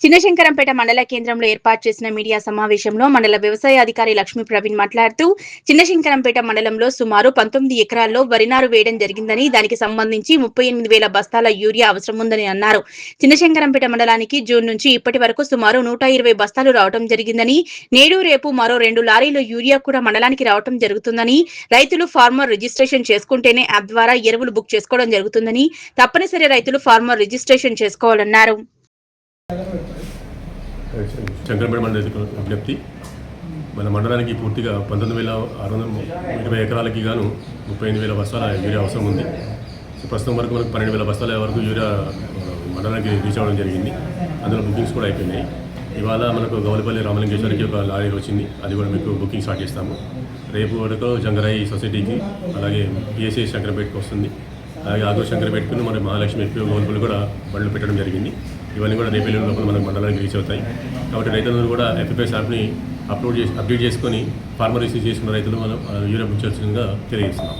చిన్నశంకరంపేట మండల కేంద్రంలో ఏర్పాటు చేసిన మీడియా సమావేశంలో మండల వ్యవసాయ అధికారి లక్ష్మీ ప్రవీణ్ మాట్లాడుతూ చిన్నశంకరంపేట మండలంలో సుమారు 19 ఎకరాల్లో వరి నారు వేయడం జరిగిందని దానికి సంబంధించి 38,000 బస్తాల యూరియా అవసరం ఉందని అన్నారు. చిన్నశంకరంపేట మండలానికి జూన్ నుంచి ఇప్పటి వరకు సుమారు 120 బస్తాలు రావడం జరిగిందని, నేడు రేపు మరో 2 లారీల యూరియా కూడా మండలానికి రావడం జరుగుతుందని, రైతులు ఫార్మర్ రిజిస్ట్రేషన్ చేసుకుంటేనే యాప్ ద్వారా ఎరువులు బుక్ చేసుకోవడం జరుగుతుందని, తప్పనిసరి రైతులు ఫార్మర్ రిజిస్ట్రేషన్ చేసుకోవాలన్నారు. శంకరంపేట మండల విజ్ఞప్తి. మన మండలానికి పూర్తిగా 19,620 ఎకరాలకి గాను 38,000 బస్తాల యూరియా అవసరం ఉంది. ప్రస్తుతం వరకు మనకు 12,000 బస్తాల వరకు యూరియా మండలానికి రీచ్ అవ్వడం జరిగింది. అందులో బుకింగ్స్ కూడా అయిపోయినాయి. ఇవాళ మనకు గౌలిపల్లి రామలింగేశ్వరికి ఒక లారీ వచ్చింది, అది కూడా మీకు బుకింగ్ స్టార్ట్ చేస్తాము. రేపు వరకు జంగరాయి సొసైటీకి, అలాగే పిఎస్ఏ శంకరంపేటకి వస్తుంది. అలాగే ఆగో శంకరంపేటకు మరి మహాలక్ష్మి ఎఫ్పిఓ గౌలిపల్లి కూడా బండ్లు పెట్టడం జరిగింది. ఇవన్నీ కూడా రేపు లోపల మనకు మండలానికి రీచ్ అవుతాయి. కాబట్టి రైతులందరూ కూడా ఎఫ్పిఎస్ యాప్ని అప్డేట్ చేసుకొని ఫార్మర్ రిసీవ్ చేసుకున్న రైతులు మనం యూరియా బుక్ చేయాల్సిందిగా తెలియజేస్తున్నాం.